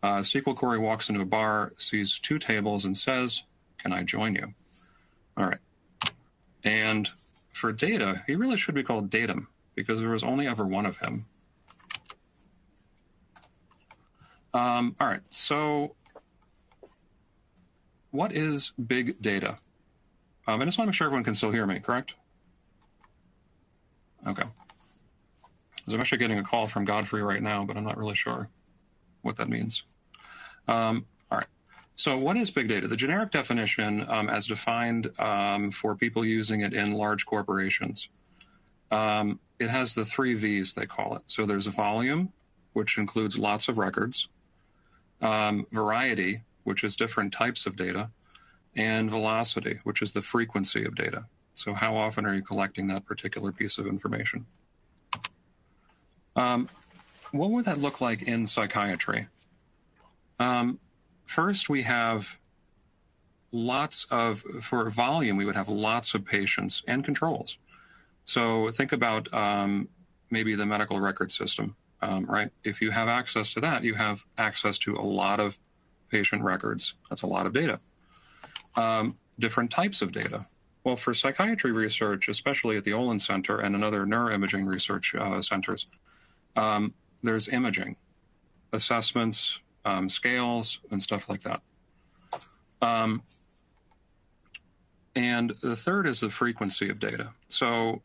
SQL query walks into a bar, sees 2 tables, and says, "Can I join you?" All right. And for data, he really should be called datum because there was only ever one of him. All right. So what is big data? I just want to make sure everyone can still hear me, correct? Okay. Because I'm actually getting a call from Godfrey right now, but I'm not really sure what that means. All right. So what is big data? The generic definition, as defined for people using it in large corporations, it has the 3 V's, they call it. So there's volume, which includes lots of records, variety, which is different types of data, and velocity, which is the frequency of data. So how often are you collecting that particular piece of information? What would that look like in psychiatry? First, we have for volume, we would have lots of patients and controls. So think about maybe the medical record system, right? If you have access to that, you have access to a lot of patient records. That's a lot of data. Different types of data. Well, for psychiatry research, especially at the Olin Center and another neuroimaging research centers, there's imaging, assessments, scales, and stuff like that. And the third is the frequency of data. So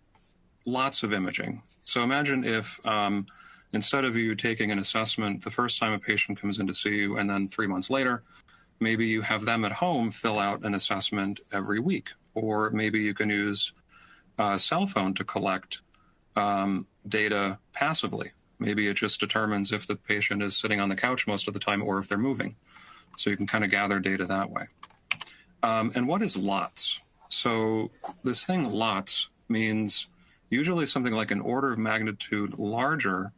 lots of imaging. So imagine if instead of you taking an assessment the first time a patient comes in to see you, and then 3 months later, maybe you have them at home fill out an assessment every week. Or maybe you can use a cell phone to collect data passively. Maybe it just determines if the patient is sitting on the couch most of the time or if they're moving. So you can kind of gather data that way. And what is lots? So this thing lots means usually something like an order of magnitude larger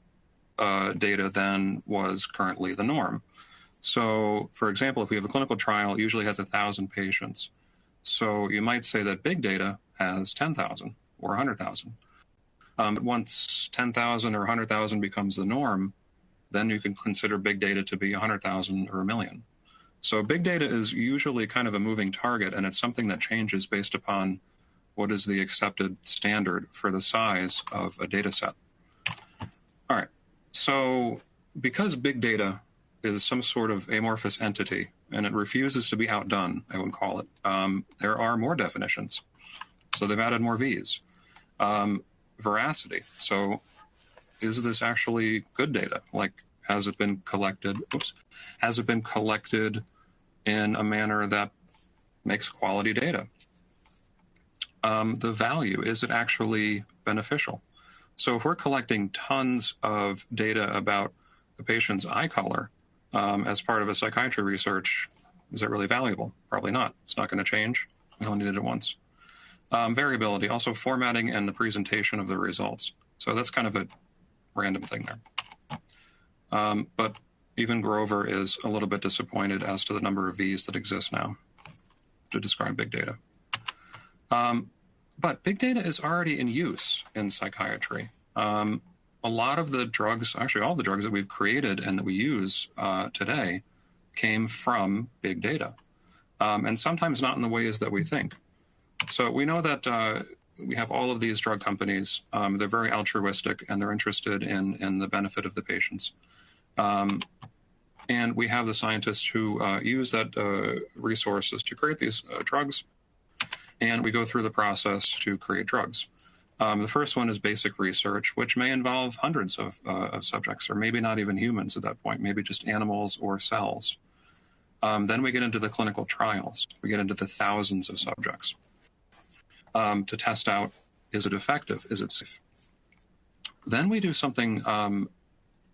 data than was currently the norm. So, for example, if we have a clinical trial, it usually has 1,000 patients. So you might say that big data has 10,000 or 100,000. Once 10,000 or 100,000 becomes the norm, then you can consider big data to be 100,000 or 1,000,000. So big data is usually kind of a moving target, and it's something that changes based upon what is the accepted standard for the size of a data set. All right. So because big data is some sort of amorphous entity, and it refuses to be outdone, I would call it, there are more definitions. So they've added more V's. Veracity. So is this actually good data? Like, has it been collected? Has it been collected in a manner that makes quality data? The value, is it actually beneficial? So if we're collecting tons of data about a patient's eye color as part of a psychiatry research, is that really valuable? Probably not. It's not going to change. We only did it once. Variability, also formatting and the presentation of the results. So that's kind of a random thing there. But even Grover is a little bit disappointed as to the number of V's that exist now to describe big data. But big data is already in use in psychiatry. A lot of the drugs, actually all the drugs that we've created and that we use today came from big data. And sometimes not in the ways that we think. So we know that we have all of these drug companies. They're very altruistic, and they're interested in the benefit of the patients. And we have the scientists who use that resources to create these drugs, and we go through the process to create drugs. The first one is basic research, which may involve hundreds of subjects, or maybe not even humans at that point, maybe just animals or cells. Then we get into the clinical trials. We get into the thousands of subjects to test out, is it effective? Is it safe? Then we do something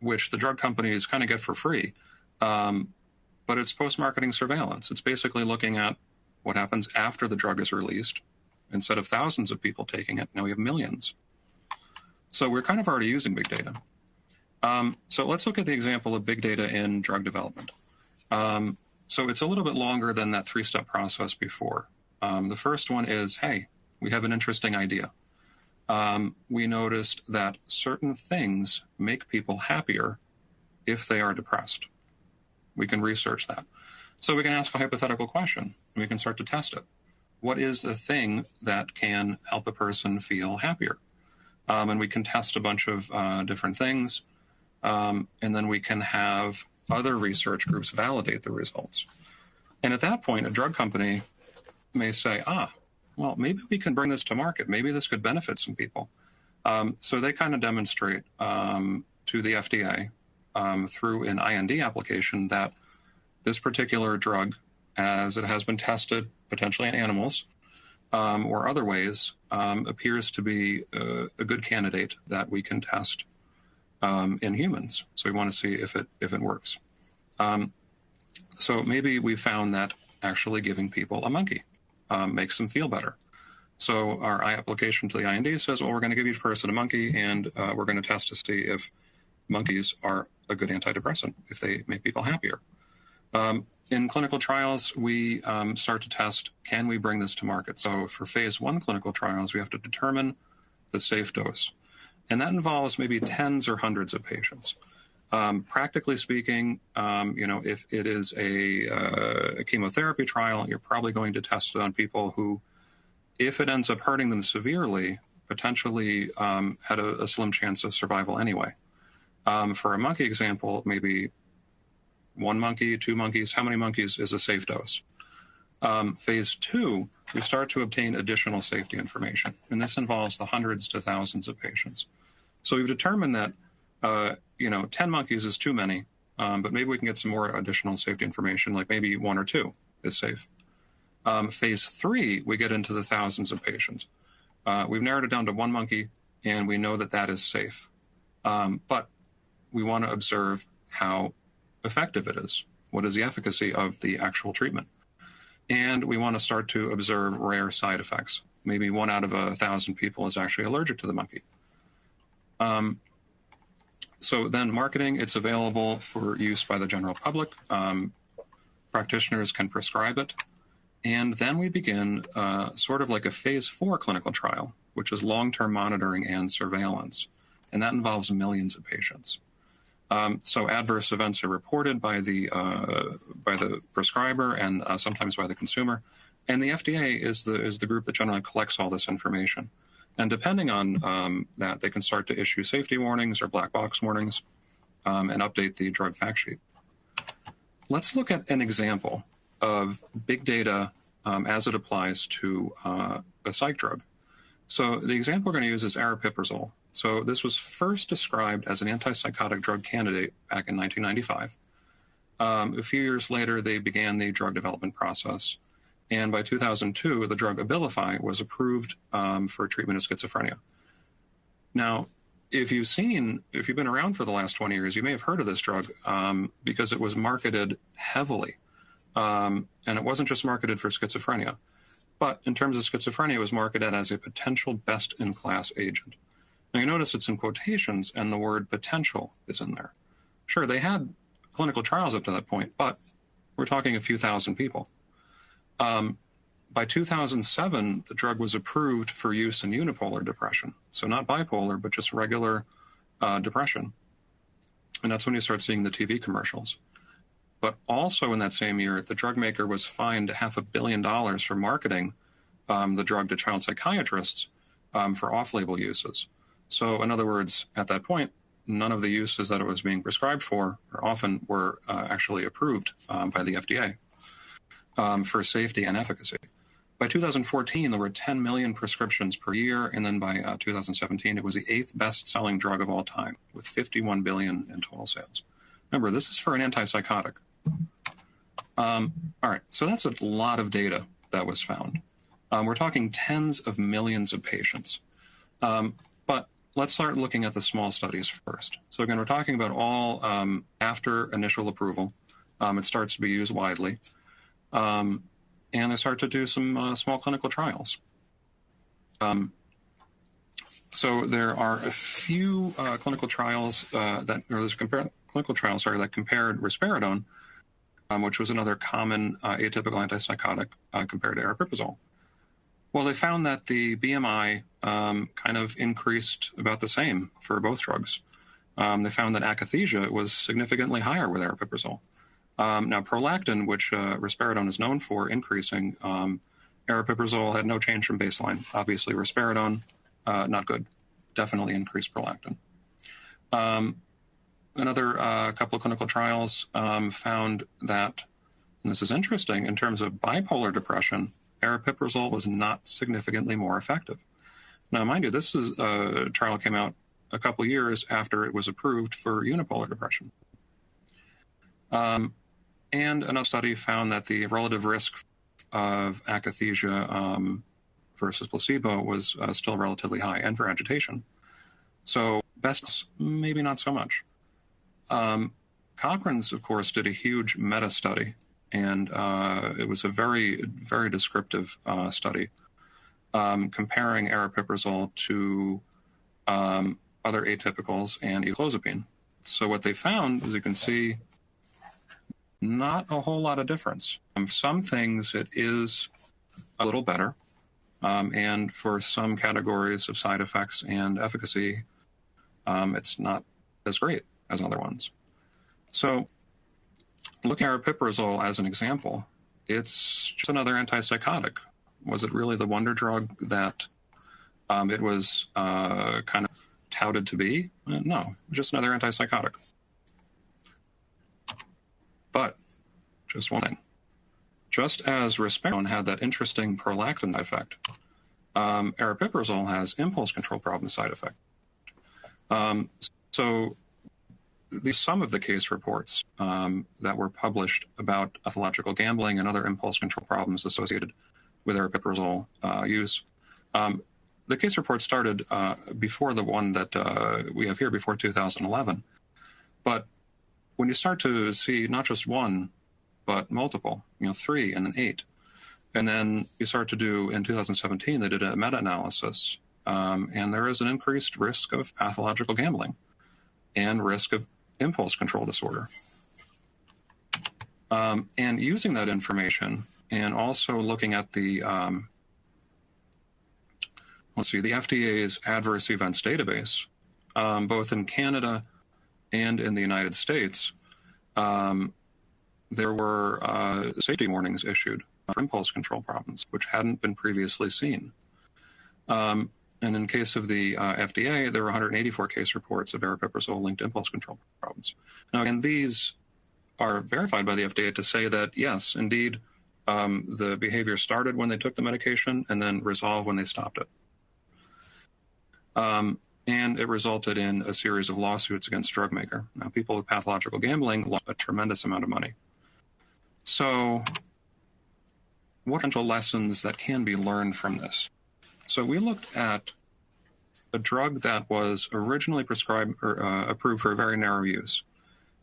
which the drug companies kind of get for free, but it's post-marketing surveillance. It's basically looking at what happens after the drug is released. Instead of thousands of people taking it, now we have millions. So we're kind of already using big data. So let's look at the example of big data in drug development. So it's a little bit longer than that 3-step process before. The first one is, hey, we have an interesting idea. We noticed that certain things make people happier if they are depressed. We can research that. So we can ask a hypothetical question, and we can start to test it. What is the thing that can help a person feel happier? And we can test a bunch of different things, and then we can have other research groups validate the results. And at that point, a drug company may say, well, maybe we can bring this to market. Maybe this could benefit some people. So they kind of demonstrate to the FDA through an IND application that this particular drug, as it has been tested potentially in animals or other ways, appears to be a good candidate that we can test in humans. So we want to see if it works. So maybe we found that actually giving people a monkey makes them feel better. So our application to the IND says, well, we're going to give each person a monkey, and we're going to test to see if monkeys are a good antidepressant, if they make people happier. In clinical trials, we start to test, can we bring this to market? So for phase 1 clinical trials, we have to determine the safe dose. And that involves maybe tens or hundreds of patients. Practically speaking, if it is a chemotherapy trial, you're probably going to test it on people who, if it ends up hurting them severely, potentially had a slim chance of survival anyway. For a monkey example, maybe 1 monkey, 2 monkeys. How many monkeys is a safe dose? Phase 2, we start to obtain additional safety information, and this involves the hundreds to thousands of patients. So we've determined that 10 monkeys is too many, but maybe we can get some more additional safety information, like maybe 1 or 2 is safe. Phase 3, we get into the thousands of patients. We've narrowed it down to 1 monkey, and we know that that is safe. But we want to observe how effective it is. What is the efficacy of the actual treatment? And we want to start to observe rare side effects. Maybe 1 out of 1,000 people is actually allergic to the monkey. So then marketing, it's available for use by the general public. Practitioners can prescribe it. And then we begin sort of like a phase 4 clinical trial, which is long-term monitoring and surveillance. And that involves millions of patients. So adverse events are reported by the prescriber and sometimes by the consumer. And the FDA is the group that generally collects all this information. And depending on that, they can start to issue safety warnings or black box warnings and update the drug fact sheet. Let's look at an example of big data as it applies to a psych drug. So the example we're going to use is aripiprazole. So this was first described as an antipsychotic drug candidate back in 1995. A few years later, they began the drug development process. And by 2002, the drug Abilify was approved for treatment of schizophrenia. Now, if you've been around for the last 20 years, you may have heard of this drug because it was marketed heavily. And it wasn't just marketed for schizophrenia. But in terms of schizophrenia, it was marketed as a potential best-in-class agent. Now, you notice it's in quotations, and the word potential is in there. Sure, they had clinical trials up to that point, but we're talking a few thousand people. By 2007, the drug was approved for use in unipolar depression. So not bipolar, but just regular depression. And that's when you start seeing the TV commercials. But also in that same year, the drug maker was fined $500 million for marketing the drug to child psychiatrists for off-label uses. So in other words, at that point, none of the uses that it was being prescribed for or often were actually approved by the FDA for safety and efficacy. By 2014, there were 10 million prescriptions per year, and then by 2017, it was the 8th best-selling drug of all time, with 51 billion in total sales. Remember, this is for an antipsychotic. All right, so that's a lot of data that was found. We're talking tens of millions of patients. But let's start looking at the small studies first. So again, we're talking about all after initial approval. It starts to be used widely. And they start to do some small clinical trials. So there are a few clinical trials that compared risperidone, which was another common atypical antipsychotic, compared to aripiprazole. Well, they found that the BMI kind of increased about the same for both drugs. They found that akathisia was significantly higher with aripiprazole. Now, prolactin, which risperidone is known for increasing, aripiprazole had no change from baseline. Obviously, risperidone, not good. Definitely increased prolactin. Another couple of clinical trials found that, and this is interesting, in terms of bipolar depression, aripiprazole was not significantly more effective. Now, mind you, this is a trial came out a couple years after it was approved for unipolar depression. And another study found that the relative risk of akathisia versus placebo was still relatively high, and for agitation. So best, maybe not so much. Cochrane's, of course, did a huge meta-study, and it was a very, very descriptive study comparing aripiprazole to other atypicals and clozapine. So what they found, as you can see, not a whole lot of difference. Some things it is a little better, and for some categories of side effects and efficacy, it's not as great as other ones. So looking at aripiprazole as an example, it's just another antipsychotic. Was it really the wonder drug that it was kind of touted to be? No, just another antipsychotic. But just one thing. Just as risperidone had that interesting prolactin effect, aripiprazole has impulse control problem side effect. So some of the case reports that were published about pathological gambling and other impulse control problems associated with aripiprazole use, the case report started before the one that we have here, before 2011. But when you start to see not just one, but multiple, 3 and then 8, and then you start to do, in 2017, they did a meta-analysis, and there is an increased risk of pathological gambling and risk of impulse control disorder. And using that information and also looking at the, the FDA's adverse events database, both in Canada and in the United States, there were safety warnings issued for impulse control problems, which hadn't been previously seen. And in case of the FDA, there were 184 case reports of aripiprazole-linked impulse control problems. Now, again, these are verified by the FDA to say that, yes, indeed, the behavior started when they took the medication and then resolved when they stopped it. And it resulted in a series of lawsuits against the drug maker. Now, people with pathological gambling lost a tremendous amount of money. So what potential lessons that can be learned from this? So we looked at a drug that was originally prescribed or approved for a very narrow use,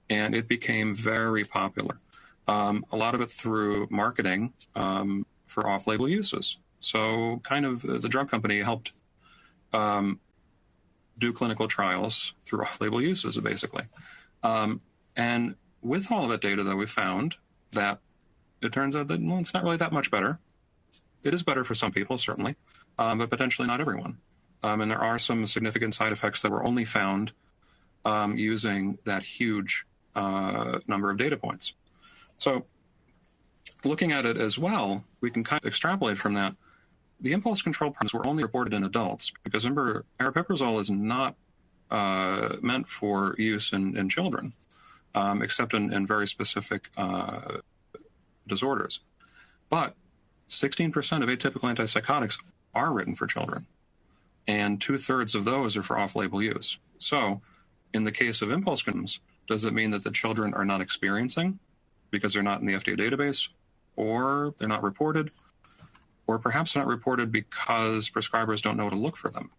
and it became very popular. A lot of it through marketing for off-label uses. So kind of the drug company helped do clinical trials through off-label uses, basically. And with all of that data, though, we found that it turns out that, well, it's not really that much better. It is better for some people, certainly, but potentially not everyone. And there are some significant side effects that were only found using that huge number of data points. So looking at it as well, we can kind of extrapolate from that. The impulse control problems were only reported in adults because, remember, aripiprazole is not meant for use in children, except in very specific disorders. But 16% of atypical antipsychotics are written for children, and 2/3 of those are for off-label use. So in the case of impulse controls, does it mean that the children are not experiencing because they're not in the FDA database, or they're not reported, or perhaps not reported because prescribers don't know to look for them?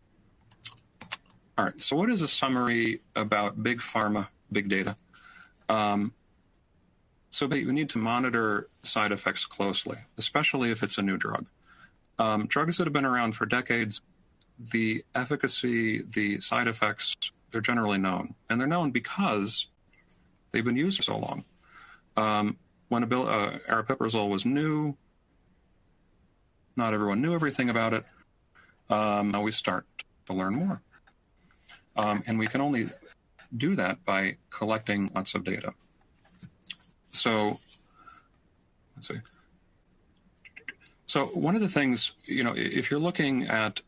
All right, so what is a summary about big pharma, big data? So we need to monitor side effects closely, especially if it's a new drug. Drugs that have been around for decades, the efficacy, the side effects, they're generally known. And they're known because they've been used for so long. When aripiprazole was new, not everyone knew everything about it. Now we start to learn more. And we can only do that by collecting lots of data. So let's see. So one of the things, if you're looking at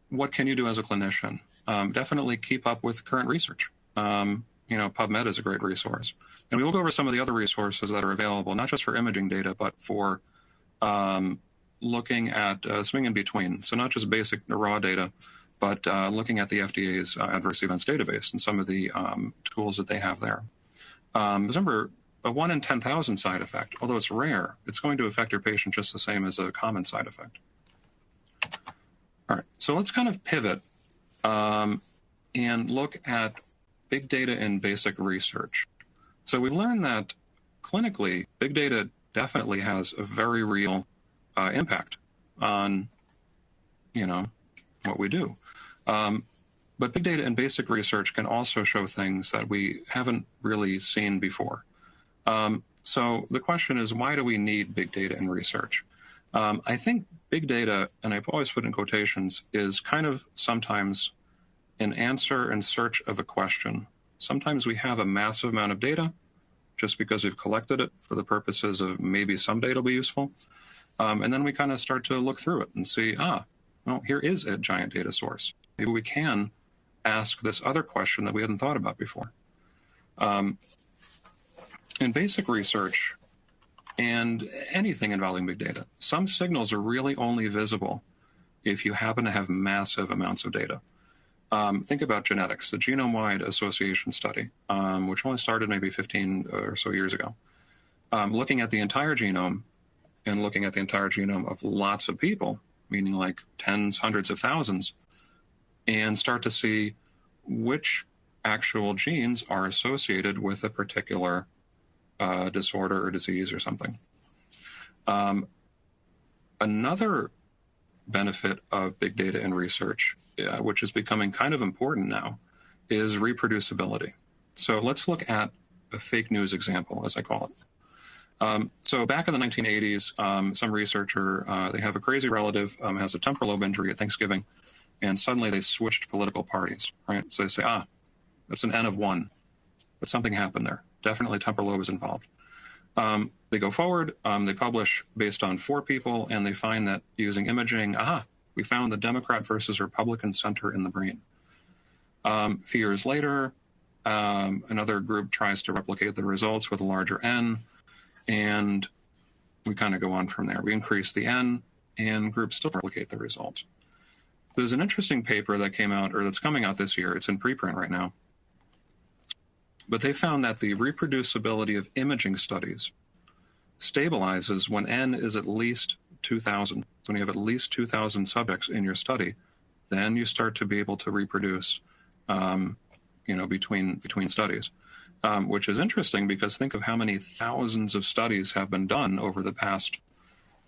what can you do as a clinician, definitely keep up with current research. PubMed is a great resource. And we will go over some of the other resources that are available, not just for imaging data, but for looking at swing in between. So not just basic raw data, but looking at the FDA's adverse events database and some of the tools that they have there. Remember, a 1 in 10,000 side effect, although it's rare, it's going to affect your patient just the same as a common side effect. All right, so let's kind of pivot and look at big data in basic research. So we've learned that clinically, big data definitely has a very real impact on, what we do. But big data in basic research can also show things that we haven't really seen before. So the question is, why do we need big data in research? I think big data, and I've always put in quotations, is kind of sometimes an answer in search of a question. Sometimes we have a massive amount of data just because we've collected it for the purposes of maybe someday it'll be useful. And then we kind of start to look through it and see, well, here is a giant data source. Maybe we can ask this other question that we hadn't thought about before. In basic research and anything involving big data, some signals are really only visible if you happen to have massive amounts of data. Think about genetics, the genome-wide association study, which only started maybe 15 or so years ago. Looking at the entire genome and looking at the entire genome of lots of people, meaning like tens, hundreds of thousands, and start to see which actual genes are associated with a particular disorder or disease or something. Another benefit of big data in research, which is becoming kind of important now, is reproducibility. So let's look at a fake news example, as I call it. So back in the 1980s, some researcher, they have a crazy relative, has a temporal lobe injury at Thanksgiving, and suddenly they switched political parties, right? So they say, that's an N of 1, but something happened there. Definitely temporal lobe is involved. They go forward, they publish based on 4 people, and they find that using imaging, we found the Democrat versus Republican center in the brain. A few years later, another group tries to replicate the results with a larger N, and we kind of go on from there. We increase the N, and groups still replicate the results. There's an interesting paper that came out, or that's coming out this year. It's in preprint right now. But they found that the reproducibility of imaging studies stabilizes when N is at least 2,000. So when you have at least 2,000 subjects in your study, then you start to be able to reproduce, between studies, which is interesting because think of how many thousands of studies have been done over the past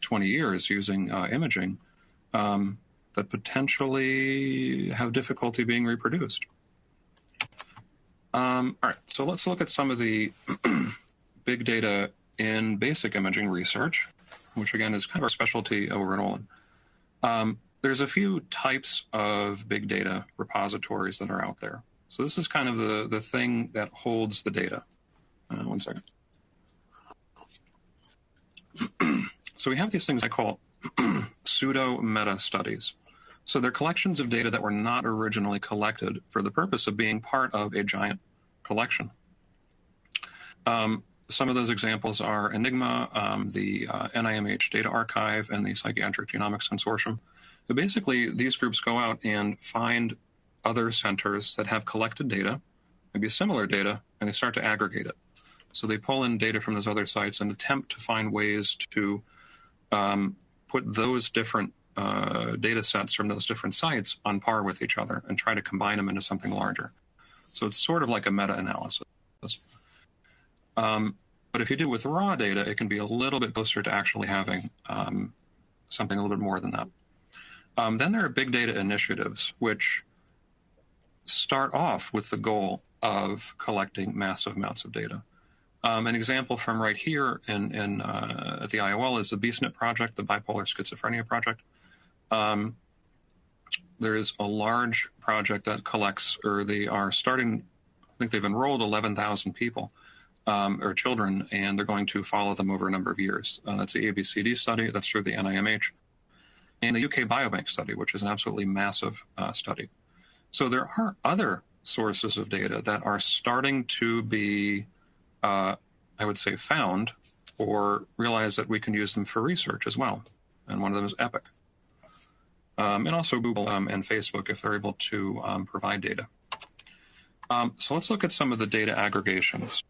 20 years using imaging that potentially have difficulty being reproduced. All right, so let's look at some of the big data in basic imaging research, which again is kind of our specialty over at Olin. There's a few types of big data repositories that are out there. So this is kind of the thing that holds the data. One second. So we have these things I call pseudo-meta studies. So they're collections of data that were not originally collected for the purpose of being part of a giant collection. Some of those examples are ENIGMA, the NIMH Data Archive, and the Psychiatric Genomics Consortium. But basically, these groups go out and find other centers that have collected data, maybe similar data, and they start to aggregate it. So they pull in data from those other sites and attempt to find ways to put those different data sets from those different sites on par with each other and try to combine them into something larger. So it's sort of like a meta-analysis. But if you do with raw data, it can be a little bit closer to actually having something a little bit more than that. Then there are big data initiatives, which start off with the goal of collecting massive amounts of data. An example from right here at the IOL is the BSNIP project, the bipolar schizophrenia project. There is a large project that collects, or they are starting, I think they've enrolled 11,000 people or children, and they're going to follow them over a number of years. That's the ABCD study. That's through the NIMH. And the UK Biobank study, which is an absolutely massive study. So there are other sources of data that are starting to be, I would say, found or realize that we can use them for research as well. And one of them is EPIC. And also Google and Facebook if they're able to provide data. So let's look at some of the data aggregations.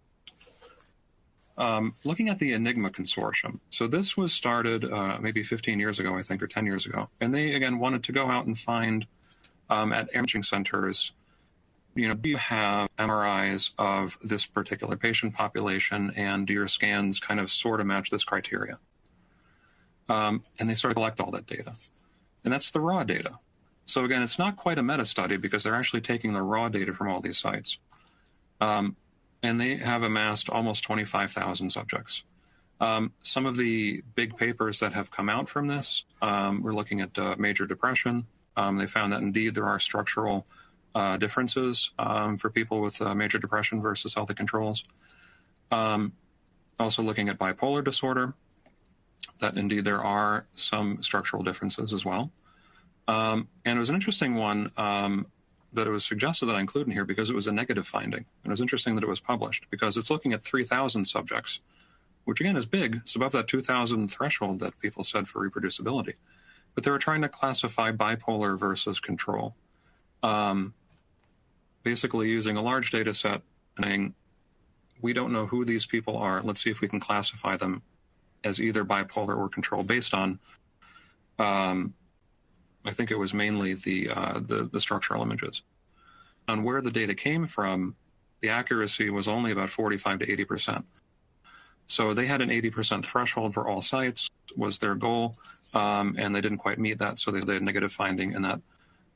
Looking at the ENIGMA Consortium. So this was started maybe 15 years ago, I think, or 10 years ago. And they, again, wanted to go out and find at imaging centers, do you have MRIs of this particular patient population, and do your scans kind of sort of match this criteria? And they sort of collect all that data. And that's the raw data. So again, it's not quite a meta-study because they're actually taking the raw data from all these sites. And they have amassed almost 25,000 subjects. Some of the big papers that have come out from this, we're looking at major depression. They found that indeed there are structural differences for people with major depression versus healthy controls. Also looking at bipolar disorder, that indeed there are some structural differences as well. And it was an interesting one that it was suggested that I include in here because it was a negative finding. And it was interesting that it was published because it's looking at 3,000 subjects, which again is big. It's above that 2,000 threshold that people said for reproducibility. But they were trying to classify bipolar versus control. Basically using a large data set and saying, we don't know who these people are. Let's see if we can classify them as either bipolar or control based on, I think it was mainly the structural images. On where the data came from, the accuracy was only about 45 to 80%. So they had an 80% threshold for all sites was their goal, and they didn't quite meet that, so they had a negative finding in that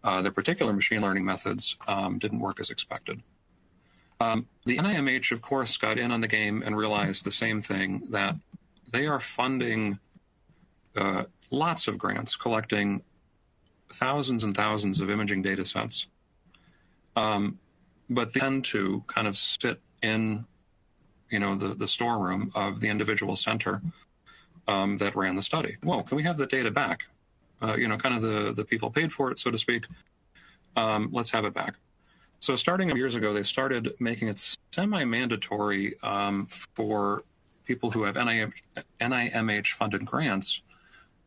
their particular machine learning methods didn't work as expected. The NIMH, of course, got in on the game and realized the same thing, that they are funding lots of grants, collecting thousands and thousands of imaging data sets, but they tend to kind of sit in, the storeroom of the individual center that ran the study. Whoa, can we have the data back? Kind of the people paid for it, so to speak. Let's have it back. So starting years ago, they started making it semi-mandatory for people who have NIMH-funded grants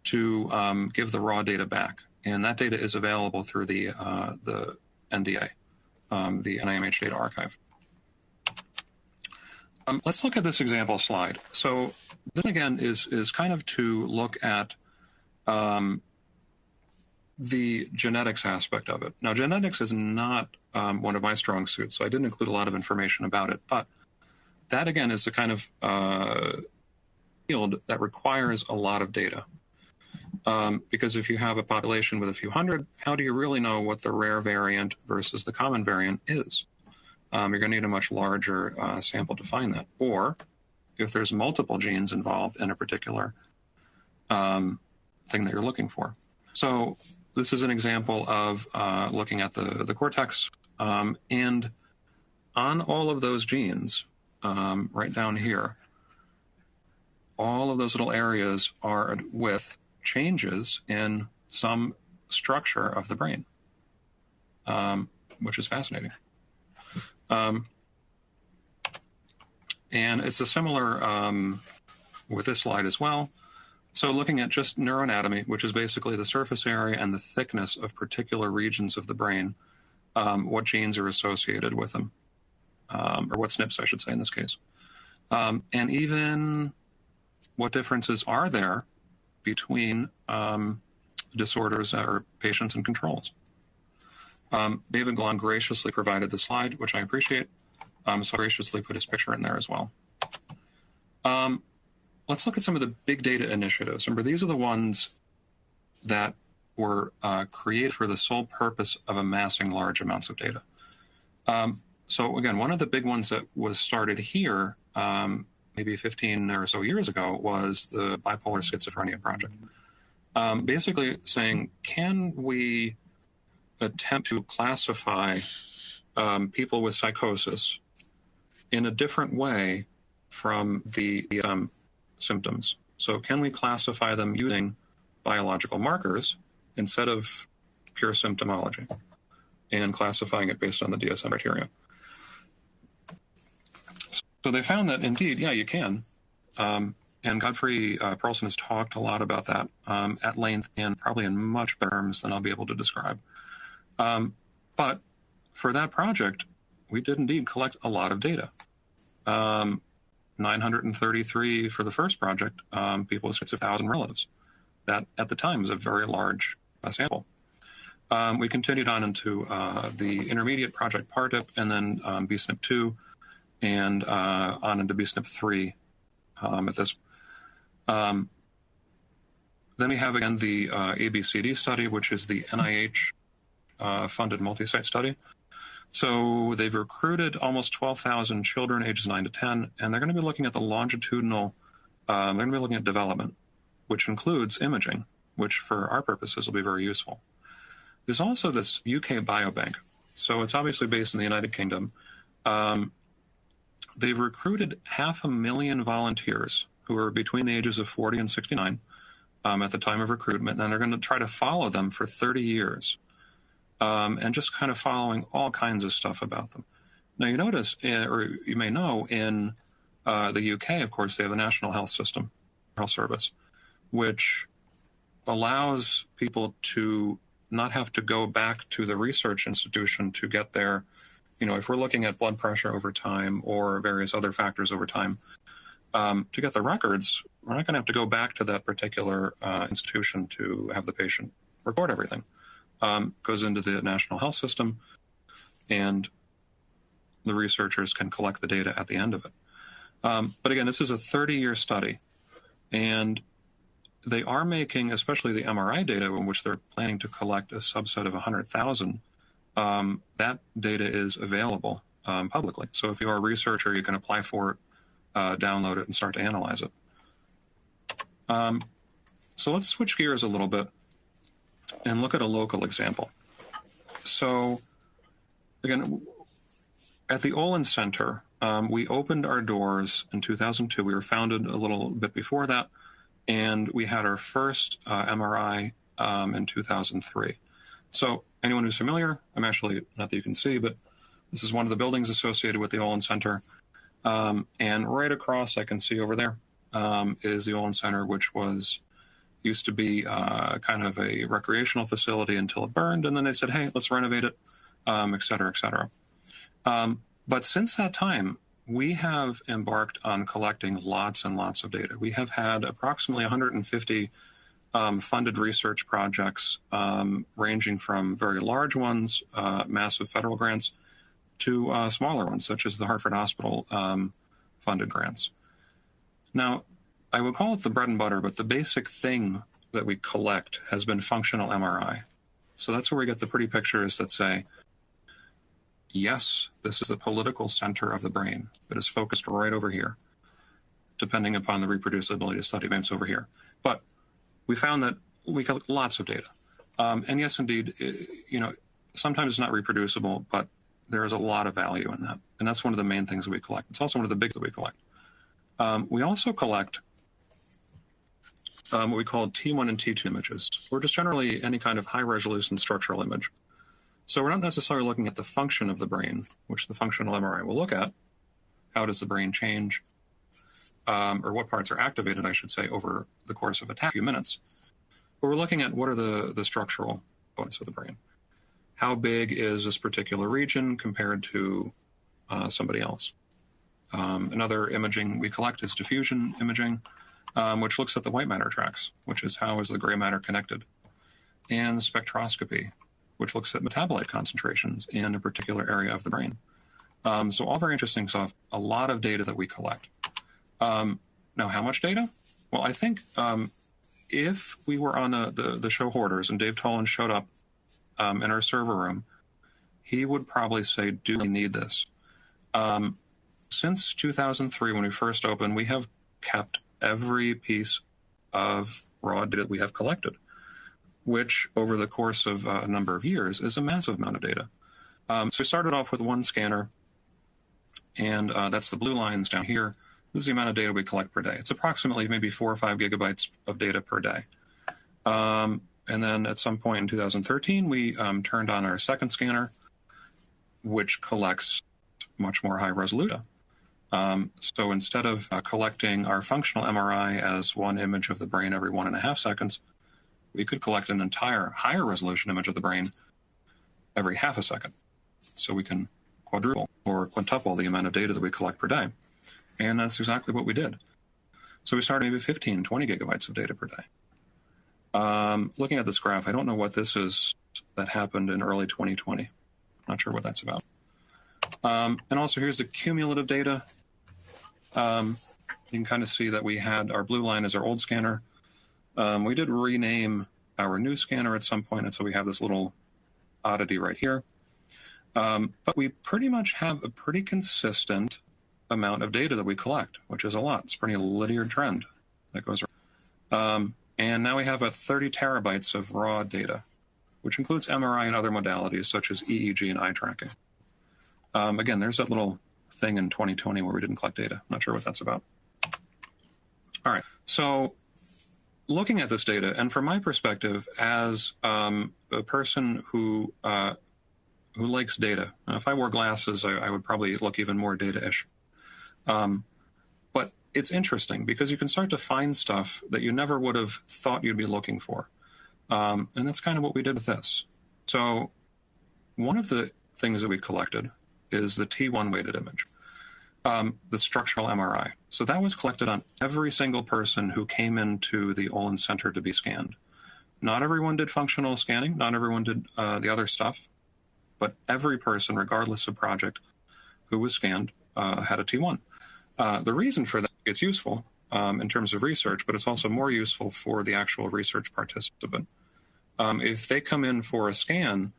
to give the raw data back. And that data is available through the NDA, the NIMH Data Archive. Let's look at this example slide. So this, again, is kind of to look at the genetics aspect of it. Now, genetics is not one of my strong suits, so I didn't include a lot of information about it. But that, again, is the kind of field that requires a lot of data. Because if you have a population with a few hundred, how do you really know what the rare variant versus the common variant is? You're going to need a much larger sample to find that. Or if there's multiple genes involved in a particular thing that you're looking for. So this is an example of looking at the cortex. And on all of those genes, right down here, all of those little areas are with changes in some structure of the brain, which is fascinating. And it's a similar with this slide as well. So looking at just neuroanatomy, which is basically the surface area and the thickness of particular regions of the brain, what genes are associated with them, or what SNPs, I should say, in this case. And even what differences are there between disorders or patients and controls. David Glon graciously provided the slide, which I appreciate, so graciously put his picture in there as well. Let's look at some of the big data initiatives. Remember, these are the ones that were created for the sole purpose of amassing large amounts of data. So again, one of the big ones that was started here maybe 15 or so years ago was the bipolar schizophrenia project. Basically saying, can we attempt to classify people with psychosis in a different way from the symptoms. So can we classify them using biological markers instead of pure symptomology and classifying it based on the DSM criteria? So they found that indeed, yeah, you can. And Godfrey Perlson has talked a lot about that at length and probably in much better terms than I'll be able to describe. But for that project, we did indeed collect a lot of data. 933 for the first project, people with 6,000 relatives. That at the time was a very large sample. We continued on into the intermediate project PARTIP, and then BSNIP2, and on into BSNIP 3 at this. Then we have again the ABCD study, which is the NIH funded multi-site study. So they've recruited almost 12,000 children ages 9 to 10, and they're going to be looking at the longitudinal, they're going to be looking at development, which includes imaging, which for our purposes will be very useful. There's also this UK biobank. So it's obviously based in the United Kingdom. They've recruited 500,000 volunteers who are between the ages of 40 and 69 at the time of recruitment, and they're going to try to follow them for 30 years. And just kind of following all kinds of stuff about them. Now, you notice, or you may know, in the UK, of course, they have the National Health Service, which allows people to not have to go back to the research institution to get their, if we're looking at blood pressure over time or various other factors over time, to get the records, we're not going to have to go back to that particular institution to have the patient record everything. Goes into the National Health System, and the researchers can collect the data at the end of it. But again, this is a 30-year study, and they are making, especially the MRI data, in which they're planning to collect a subset of 100,000. That data is available publicly. So if you are a researcher, you can apply for it, download it, and start to analyze it. So let's switch gears a little bit and look at a local example. So, again, at the Olin Center, we opened our doors in 2002. We were founded a little bit before that, and we had our first MRI in 2003. So, anyone who's familiar, I'm actually, not that you can see, but this is one of the buildings associated with the Olin Center. And right across, I can see over there, is the Olin Center, which used to be kind of a recreational facility until it burned, and then they said, hey, let's renovate it, et cetera, et cetera. But since that time, we have embarked on collecting lots and lots of data. We have had approximately 150 funded research projects, ranging from very large ones, massive federal grants, to smaller ones, such as the Hartford Hospital funded grants. Now, I would call it the bread and butter, but the basic thing that we collect has been functional MRI. So that's where we get the pretty pictures that say, yes, this is the political center of the brain. It is focused right over here. Depending upon the reproducibility of study, maybe it's over here. But we found that we collect lots of data. And yes, indeed, sometimes it's not reproducible, but there is a lot of value in that. And that's one of the main things that we collect. It's also one of the big that we collect. We also collect what we call T1 and T2 images, or just generally any kind of high-resolution structural image. So we're not necessarily looking at the function of the brain, which the functional MRI will look at. How does the brain change? Or what parts are activated, I should say, over the course of a few minutes. But we're looking at what are the structural components of the brain. How big is this particular region compared to somebody else? Another imaging we collect is diffusion imaging, which looks at the white matter tracks, which is how is the gray matter connected. And spectroscopy, which looks at metabolite concentrations in a particular area of the brain. So all very interesting stuff, a lot of data that we collect. Now, how much data? Well, I think if we were on the show Hoarders and Dave Tolan showed up in our server room, he would probably say, do we need this? Since 2003, when we first opened, we have kept every piece of raw data we have collected, which over the course of a number of years is a massive amount of data. So we started off with one scanner, and that's the blue lines down here. This is the amount of data we collect per day. It's approximately maybe 4 or 5 gigabytes of data per day. And then at some point in 2013, we turned on our second scanner, which collects much more high resolution. So instead of collecting our functional MRI as one image of the brain every 1.5 seconds, we could collect an entire higher resolution image of the brain every half a second. So we can quadruple or quintuple the amount of data that we collect per day. And that's exactly what we did. So we started maybe 15, 20 gigabytes of data per day. Looking at this graph, I don't know what this is that happened in early 2020. Not sure what that's about. And also here's the cumulative data. You can kind of see that we had our blue line as our old scanner. We did rename our new scanner at some point, and so we have this little oddity right here. But we pretty much have a pretty consistent amount of data that we collect, which is a lot. It's a pretty linear trend that goes around. And now we have 30 terabytes of raw data, which includes MRI and other modalities such as EEG and eye tracking. Again, there's that little thing in 2020 where we didn't collect data. Not sure what that's about. All right, so looking at this data, and from my perspective as a person who likes data, if I wore glasses, I would probably look even more data-ish. But it's interesting because you can start to find stuff that you never would have thought you'd be looking for. And that's kind of what we did with this. So one of the things that we collected is the T1 weighted image, the structural MRI. So that was collected on every single person who came into the Olin Center to be scanned. Not everyone did functional scanning. Not everyone did the other stuff. But every person, regardless of project, who was scanned had a T1. The reason for that, it's useful in terms of research, but it's also more useful for the actual research participant. If they come in for a scan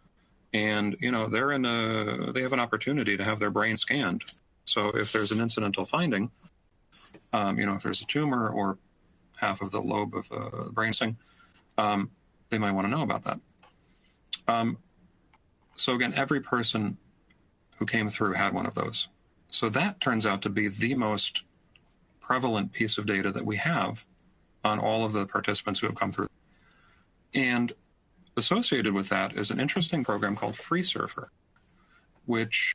and, they have an opportunity to have their brain scanned. So if there's an incidental finding, if there's a tumor or half of the lobe of the brain thing, they might want to know about that. So again, every person who came through had one of those. So that turns out to be the most prevalent piece of data that we have on all of the participants who have come through. And associated with that is an interesting program called Freesurfer, which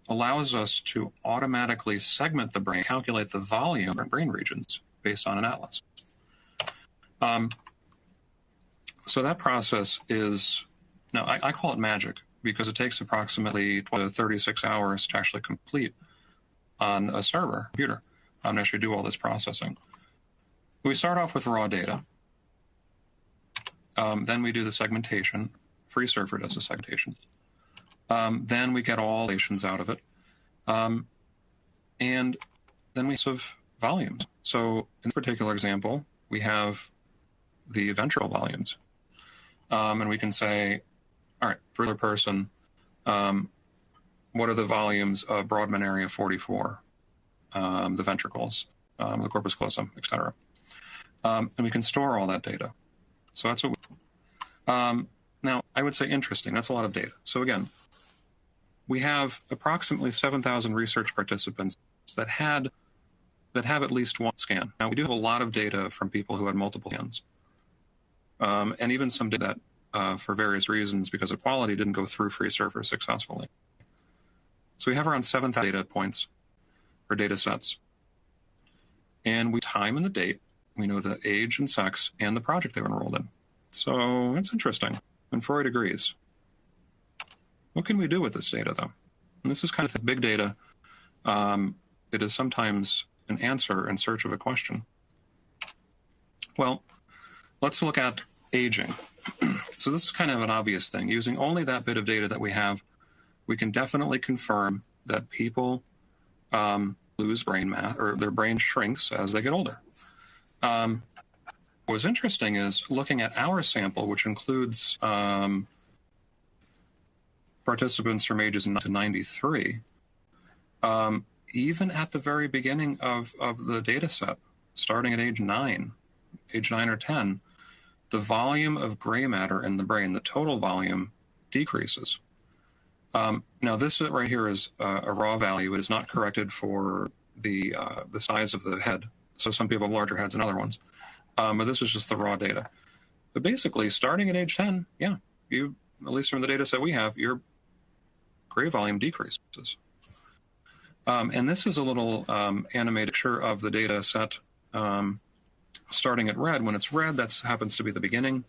allows us to automatically segment the brain, calculate the volume of brain regions based on an atlas. So that process is, now I call it magic because it takes approximately 36 hours to actually complete on a server computer and actually do all this processing. We start off with raw data. Then we do the segmentation. Freesurfer does the segmentation. Then we get all relations out of it. And then we have volumes. So in this particular example, we have the ventral volumes. And we can say, all right, for the person, what are the volumes of Brodmann area 44, the ventricles, the corpus callosum, etc. And we can store all that data. So that's what we now, I would say interesting. That's a lot of data. So again, we have approximately 7,000 research participants that have at least one scan. Now, we do have a lot of data from people who had multiple scans. And even some data that, for various reasons, because of quality, didn't go through Freesurfer successfully. So we have around 7,000 data points or data sets. And we time and the date. We know the age and sex and the project they were enrolled in. So it's interesting. And Freud agrees. What can we do with this data, though? And this is kind of big data. It is sometimes an answer in search of a question. Well, let's look at aging. So this is kind of an obvious thing. Using only that bit of data that we have, we can definitely confirm that people lose brain mass, or their brain shrinks as they get older. What was interesting is looking at our sample, which includes participants from ages 9 to 93, even at the very beginning of the data set, starting at age 9 or 10, the volume of gray matter in the brain, the total volume, decreases. Now, this right here is a raw value. It is not corrected for the size of the head. So some people have larger heads than other ones. But this is just the raw data. But basically, starting at age 10, yeah, you, at least from the data set we have, your gray volume decreases. And this is a little animated picture of the data set starting at red. When it's red, that happens to be the beginning.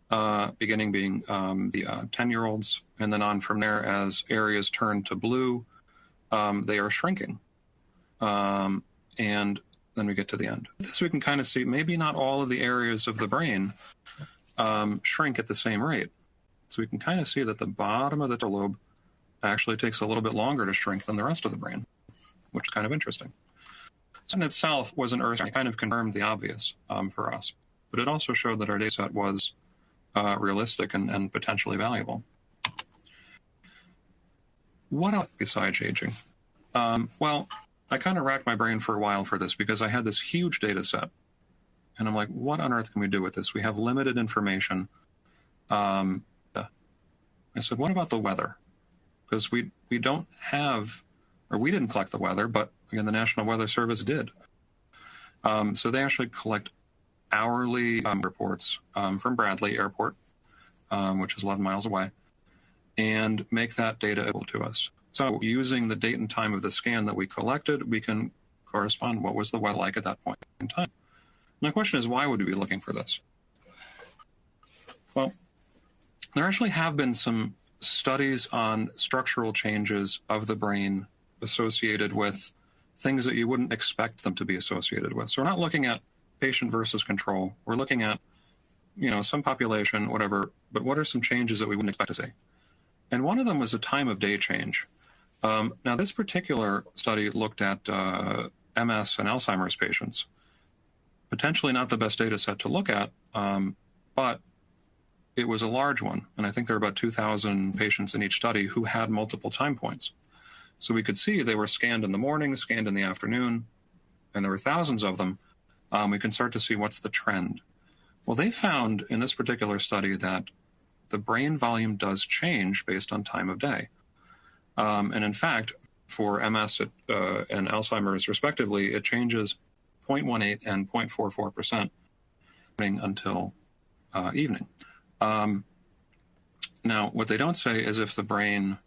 Beginning being the 10-year-olds, and then on from there, as areas turn to blue, they are shrinking. And then we get to the end. This we can kind of see, maybe not all of the areas of the brain shrink at the same rate. So we can kind of see that the bottom of the lobe actually takes a little bit longer to shrink than the rest of the brain, which is kind of interesting. This in itself was an earth, kind of confirmed the obvious for us, but it also showed that our data set was realistic and potentially valuable. What else besides aging? Well, I kind of racked my brain for a while for this because I had this huge data set. And I'm like, what on earth can we do with this? We have limited information. I said, what about the weather? Because we don't have, or we didn't collect the weather, but again, the National Weather Service did. So they actually collect hourly reports from Bradley Airport, which is 11 miles away, and make that data available to us. So using the date and time of the scan that we collected, we can correspond what was the weather like at that point in time. And the question is, why would we be looking for this? Well, there actually have been some studies on structural changes of the brain associated with things that you wouldn't expect them to be associated with. So we're not looking at patient versus control. We're looking at, some population, whatever, but what are some changes that we wouldn't expect to see? And one of them was a time of day change. Now, this particular study looked at MS and Alzheimer's patients. Potentially not the best data set to look at, but it was a large one. And I think there were about 2,000 patients in each study who had multiple time points. So we could see they were scanned in the morning, scanned in the afternoon, and there were thousands of them. We can start to see what's the trend. Well, they found in this particular study that the brain volume does change based on time of day. And in fact, for MS and Alzheimer's respectively, it changes 0.18 and 0.44% until evening. Now, what they don't say is if the brain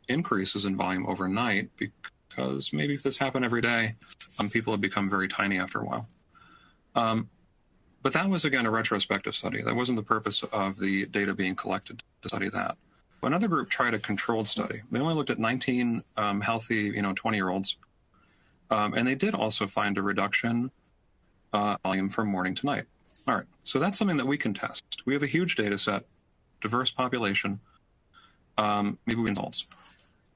increases in volume overnight, because maybe if this happened every day, people would become very tiny after a while. But that was, again, a retrospective study. That wasn't the purpose of the data being collected to study that. Another group tried a controlled study. They only looked at 19 healthy, 20-year-olds. And they did also find a reduction volume from morning to night. All right, so that's something that we can test. We have a huge data set, diverse population. Maybe we can results.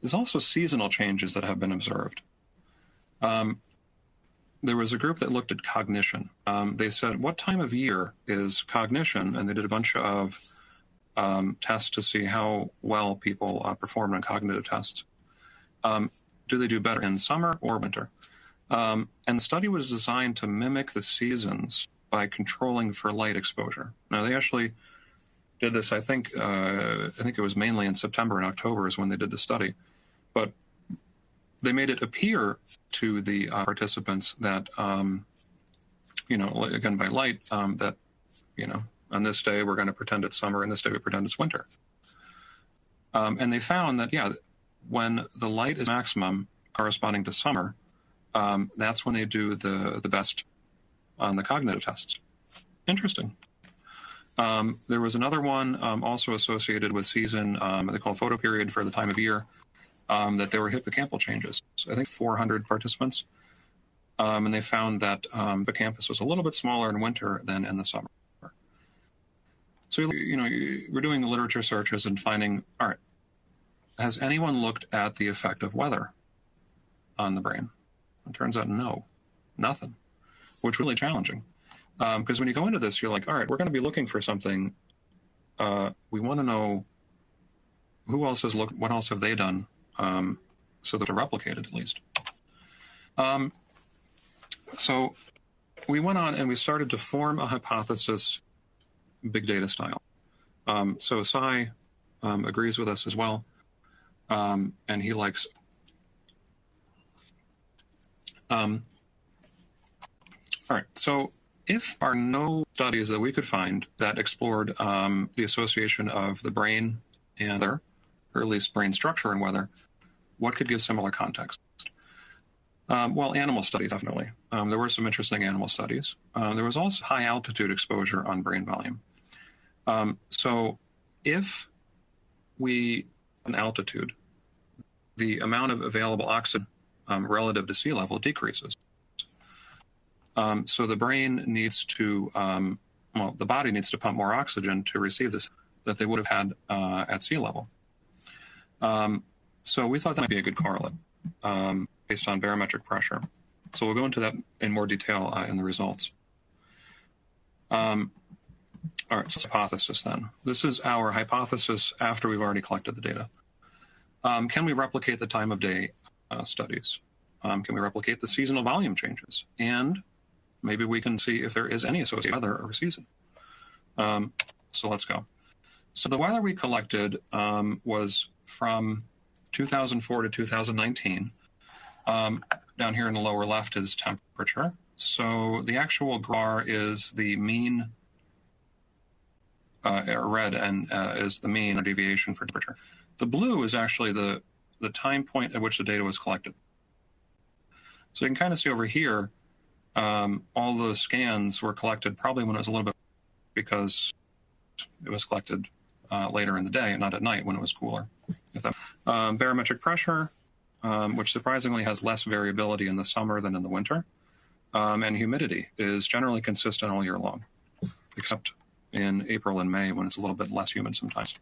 There's also seasonal changes that have been observed. There was a group that looked at cognition. They said, what time of year is cognition? And they did a bunch of tests to see how well people perform on cognitive tests. Do they do better in summer or winter? And the study was designed to mimic the seasons by controlling for light exposure. Now, they actually did this, I think it was mainly in September and October is when they did the study. But they made it appear to the participants that, again, by light, that, on this day we're going to pretend it's summer, and this day we pretend it's winter. And they found that, when the light is maximum corresponding to summer, that's when they do the best on the cognitive tests. Interesting. There was another one also associated with season, they call photoperiod for the time of year, that there were hippocampal changes. So I think 400 participants. And they found that hippocampus was a little bit smaller in winter than in the summer. So, we're doing literature searches and finding, all right, has anyone looked at the effect of weather on the brain? It turns out no, nothing, which is really challenging. Because when you go into this, you're like, all right, we're going to be looking for something. We want to know who else has looked, what else have they done, so that they're replicated at least. So we went on and we started to form a hypothesis, big data style. So Sai agrees with us as well, and he likes All right, so if there are no studies that we could find that explored the association of the brain and weather, or at least brain structure and weather, what could give similar context? Well, animal studies, definitely. There were some interesting animal studies. There was also high altitude exposure on brain volume. So if we an altitude, the amount of available oxygen relative to sea level decreases. So the brain needs to, the body needs to pump more oxygen to receive this that they would have had at sea level. So we thought that might be a good correlate based on barometric pressure. So we'll go into that in more detail in the results. All right, so hypothesis then. This is our hypothesis after we've already collected the data. Can we replicate the time of day studies? Can we replicate the seasonal volume changes? And maybe we can see if there is any associated weather or season. So let's go. So the weather we collected was from 2004 to 2019. Down here in the lower left is temperature. So the actual GRAR is the mean, red, and is the mean deviation for temperature. The blue is actually the time point at which the data was collected. So you can kind of see over here, all those scans were collected probably when it was a little bit, because it was collected later in the day and not at night when it was cooler. If that, barometric pressure, which surprisingly has less variability in the summer than in the winter, and humidity is generally consistent all year long, except in April and May when it's a little bit less humid sometimes.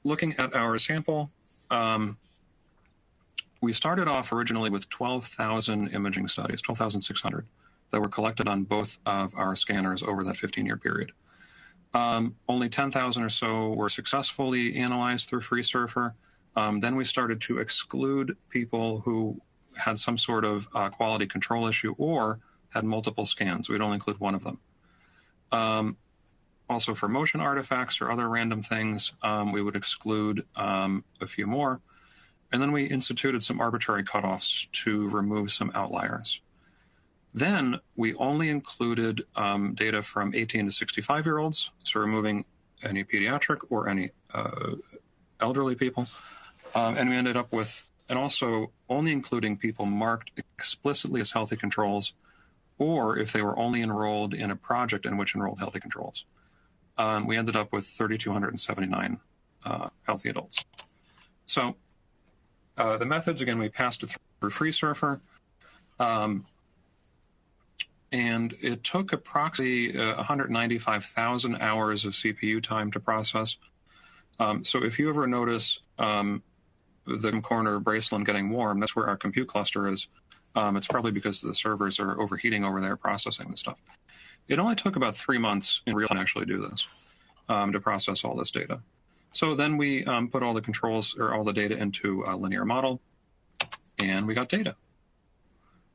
Looking at our sample, we started off originally with 12,000 imaging studies, 12,600, that were collected on both of our scanners over that 15-year period. Only 10,000 or so were successfully analyzed through Freesurfer. Then we started to exclude people who had some sort of quality control issue or had multiple scans. We'd only include one of them. Also for motion artifacts or other random things, we would exclude a few more. And then we instituted some arbitrary cutoffs to remove some outliers. Then we only included data from 18 to 65-year-olds, so removing any pediatric or any elderly people. And we ended up with, and also only including people marked explicitly as healthy controls, or if they were only enrolled in a project in which enrolled healthy controls. We ended up with 3,279 healthy adults. So the methods, again, we passed it through Freesurfer. And it took approximately 195,000 hours of CPU time to process. So if you ever notice the corner of Braceland getting warm, that's where our compute cluster is. It's probably because the servers are overheating over there processing the stuff. It only took about 3 months in real time to actually do this, to process all this data. So then we put all the controls or all the data into a linear model, and we got data.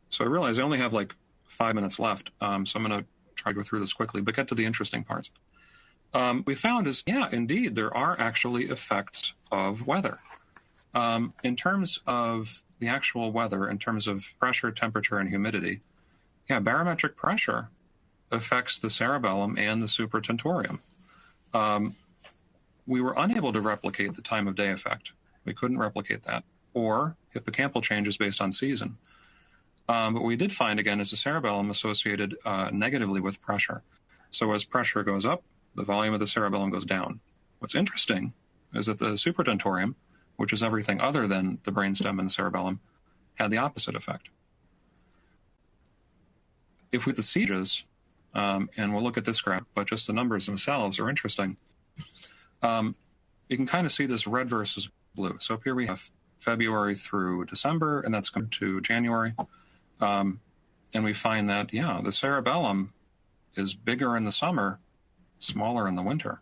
So I realize I only have like 5 minutes left, so I'm going to try to go through this quickly, but get to the interesting parts. We found is, yeah, indeed, there are actually effects of weather. In terms of the actual weather, in terms of pressure, temperature, and humidity, yeah, barometric pressure affects the cerebellum and the supratentorium. We were unable to replicate the time of day effect. We couldn't replicate that, or hippocampal changes based on season. But we did find, again, is the cerebellum associated negatively with pressure. So as pressure goes up, the volume of the cerebellum goes down. What's interesting is that the supratentorium, which is everything other than the brainstem and the cerebellum, had the opposite effect. If we the sieges, and we'll look at this graph, but just the numbers themselves are interesting. You can kind of see this red versus blue. So up here we have February through December, and that's come to January. And we find that, yeah, the cerebellum is bigger in the summer, smaller in the winter.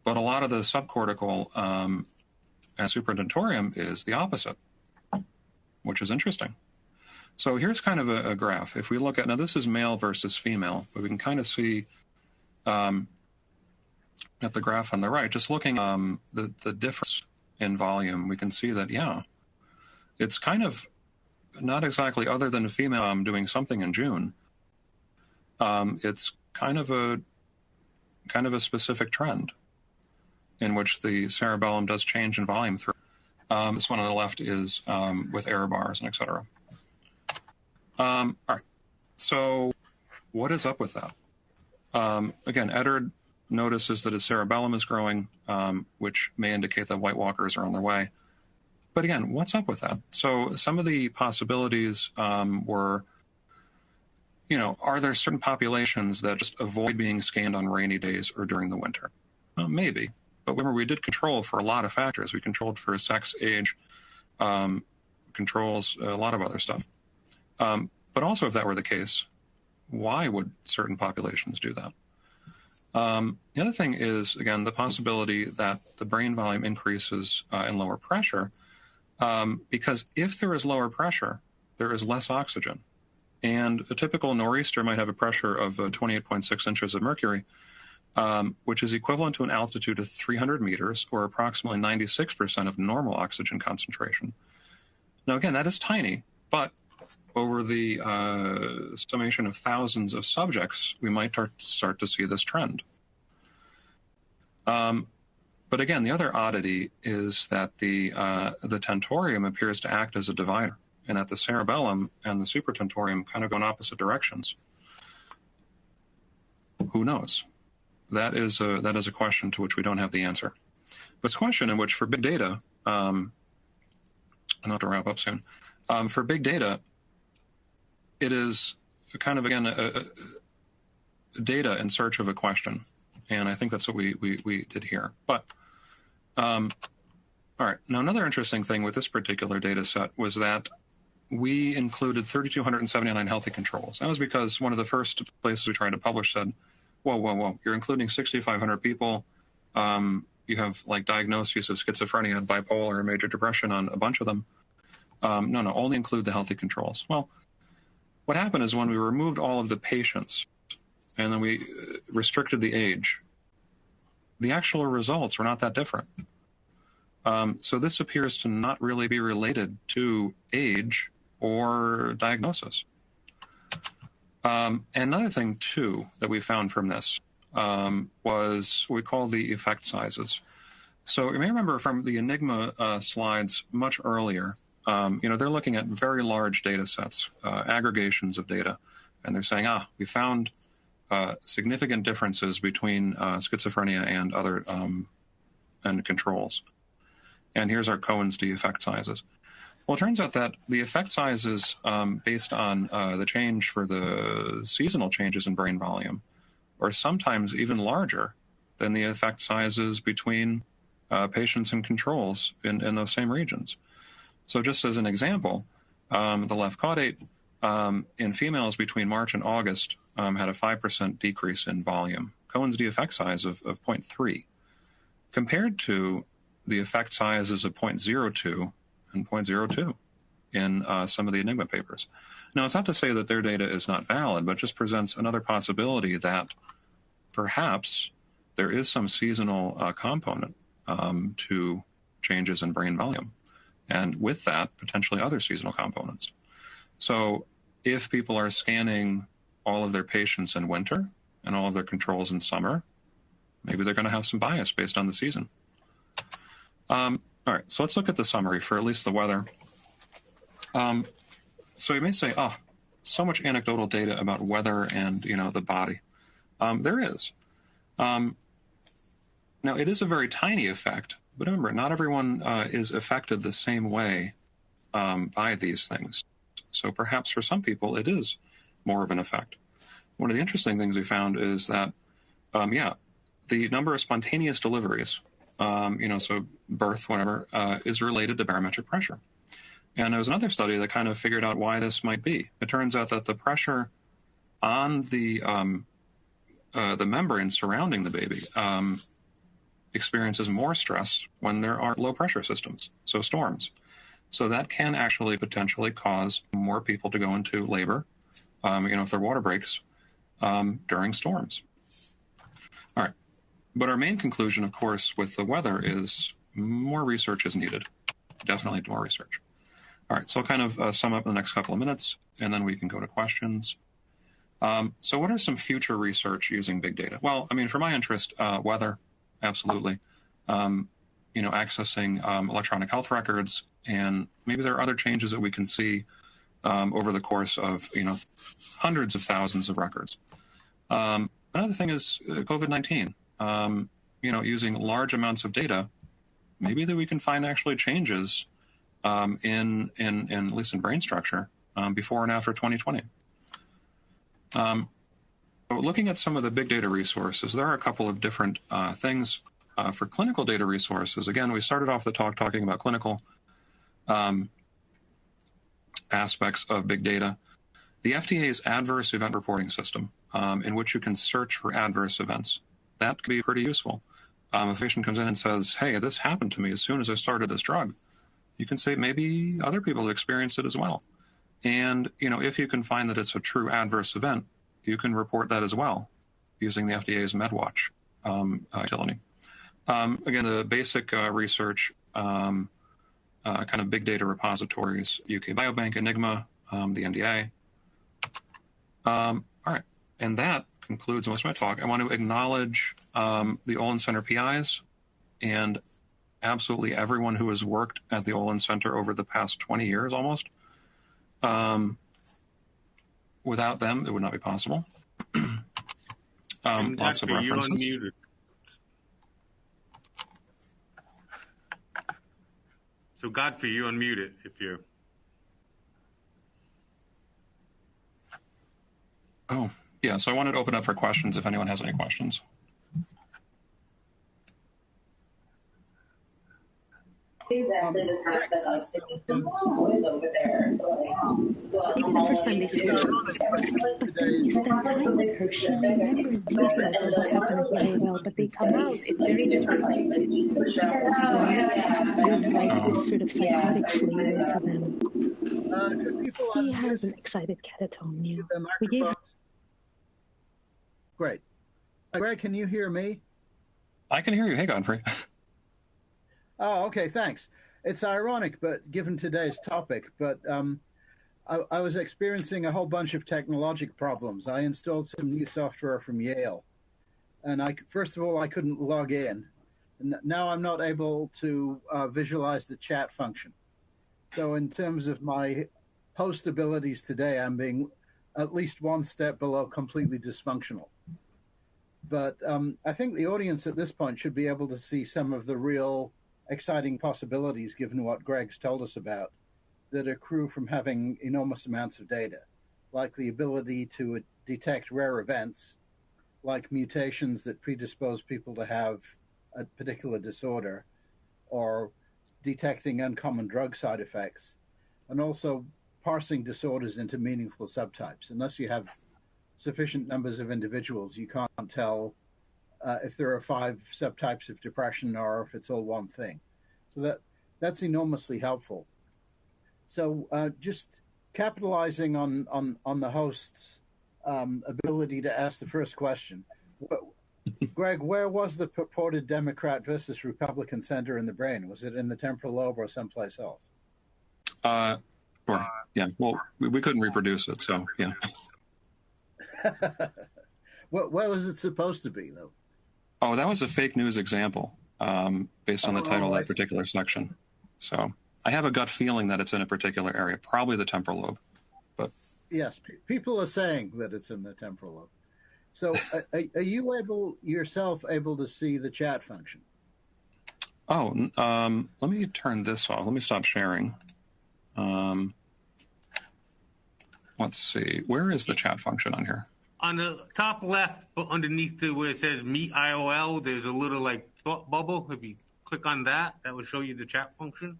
But a lot of the subcortical and supratentorium is the opposite, which is interesting. So here's kind of a graph. If we look at, now this is male versus female, but we can kind of see at the graph on the right, just looking the difference in volume, we can see that, yeah, it's kind of not exactly, other than a female doing something in June. It's kind of a specific trend in which the cerebellum does change in volume through. This one on the left is with error bars and et cetera. All right. So what is up with that? Again, Eddard notices that his cerebellum is growing, which may indicate that White Walkers are on their way. But again, what's up with that? So some of the possibilities were, are there certain populations that just avoid being scanned on rainy days or during the winter? Well, maybe. But remember, we did control for a lot of factors. We controlled for sex, age, controls, a lot of other stuff. But also, if that were the case, why would certain populations do that? The other thing is, again, the possibility that the brain volume increases in lower pressure, because if there is lower pressure, there is less oxygen. And a typical nor'easter might have a pressure of 28.6 inches of mercury, which is equivalent to an altitude of 300 meters, or approximately 96% of normal oxygen concentration. Now, again, that is tiny, but over the summation of thousands of subjects, we might start to see this trend. But again, the other oddity is that the tentorium appears to act as a divider, and that the cerebellum and the supratentorium kind of go in opposite directions. Who knows? That is a question to which we don't have the answer. But it's a question in which, for big data, and I'll have to wrap up soon. For big data, it is kind of, again, a data in search of a question. And I think that's what we did here. But, all right. Now, another interesting thing with this particular data set was that we included 3,279 healthy controls. That was because one of the first places we tried to publish said, whoa, you're including 6,500 people. You have diagnoses of schizophrenia and bipolar and major depression on a bunch of them. No, only include the healthy controls. Well, what happened is when we removed all of the patients and then we restricted the age, the actual results were not that different. So this appears to not really be related to age or diagnosis. Another thing, too, that we found from this was what we call the effect sizes. So you may remember from the ENIGMA slides much earlier, they're looking at very large data sets, aggregations of data, and they're saying, we found significant differences between schizophrenia and other and controls. And here's our Cohen's d effect sizes. Well, it turns out that the effect sizes based on the change for the seasonal changes in brain volume are sometimes even larger than the effect sizes between patients and controls in those same regions. So just as an example, the left caudate in females between March and August had a 5% decrease in volume, Cohen's d effect size of 0.3, compared to the effect sizes of 0.02 and 0.02 in some of the ENIGMA papers. Now, it's not to say that their data is not valid, but just presents another possibility that perhaps there is some seasonal component to changes in brain volume, and with that, potentially other seasonal components. So if people are scanning all of their patients in winter and all of their controls in summer, maybe they're going to have some bias based on the season. All right, so let's look at the summary for at least the weather. So you may say, so much anecdotal data about weather and, the body. There is. Now, it is a very tiny effect, but remember, not everyone is affected the same way by these things. So perhaps for some people, it is more of an effect. One of the interesting things we found is that, the number of spontaneous deliveries, so birth, whatever, is related to barometric pressure. And there was another study that kind of figured out why this might be. It turns out that the pressure on the membrane surrounding the baby experiences more stress when there are low pressure systems, so storms. So that can actually potentially cause more people to go into labor, if there are water breaks during storms. All right. But our main conclusion, of course, with the weather is more research is needed. Definitely more research. All right, so I'll kind of sum up in the next couple of minutes, and then we can go to questions. So what are some future research using big data? Well, I mean, for my interest, weather, absolutely. Accessing electronic health records, and maybe there are other changes that we can see over the course of, hundreds of thousands of records. Another thing is COVID-19. Using large amounts of data, maybe that we can find actually changes in at least in brain structure before and after 2020. But looking at some of the big data resources, there are a couple of different things for clinical data resources. Again, we started off the talk talking about clinical aspects of big data. The FDA's adverse event reporting system, in which you can search for adverse events, that can be pretty useful. If a patient comes in and says, hey, this happened to me as soon as I started this drug, you can say maybe other people have experienced it as well. And, if you can find that it's a true adverse event, you can report that as well using the FDA's MedWatch utility. Again, the basic research, kind of big data repositories, UK Biobank, ENIGMA, the NDA. All right, and that concludes most of my talk. I want to acknowledge the Olin Center PIs and absolutely everyone who has worked at the Olin Center over the past 20 years almost. Without them, it would not be possible. Lots of references. Unmuted. So Godfrey, you unmuted if you're. Oh, yeah. So I wanted to open up for questions if anyone has any questions. It's actually the time that I was thinking over there. It's the first time they switched. But then you spend time with her. She remembers details of what happened at the IOL, but they come out. It's very disruptive. With like this sort of psychotic flavor to them. He has an excited catatonia. We gave. Great. Greg, can you hear me? I can hear you. Hey, Godfrey. Oh, okay, thanks. It's ironic, but given today's topic, but I was experiencing a whole bunch of technological problems. I installed some new software from Yale, and first of all, I couldn't log in. And now I'm not able to visualize the chat function. So in terms of my host abilities today, I'm being at least one step below completely dysfunctional. But I think the audience at this point should be able to see some of the real exciting possibilities, given what Greg's told us about, that accrue from having enormous amounts of data, like the ability to detect rare events, like mutations that predispose people to have a particular disorder, or detecting uncommon drug side effects, and also parsing disorders into meaningful subtypes. Unless you have sufficient numbers of individuals, you can't tell if there are 5 subtypes of depression or if it's all one thing. So that's enormously helpful. So just capitalizing on the host's ability to ask the first question. Greg, where was the purported Democrat versus Republican center in the brain? Was it in the temporal lobe or someplace else? Sure. Yeah. Well, we couldn't reproduce it, so yeah. Where was it supposed to be, though? Oh, that was a fake news example based on the title of that particular section. So I have a gut feeling that it's in a particular area, probably the temporal lobe. But yes, people are saying that it's in the temporal lobe. So are you yourself able to see the chat function? Oh, let me turn this off. Let me stop sharing. Let's see. Where is the chat function on here? On the top left, but underneath where it says Meet IOL, there's a little like thought bubble. If you click on that, that will show you the chat function.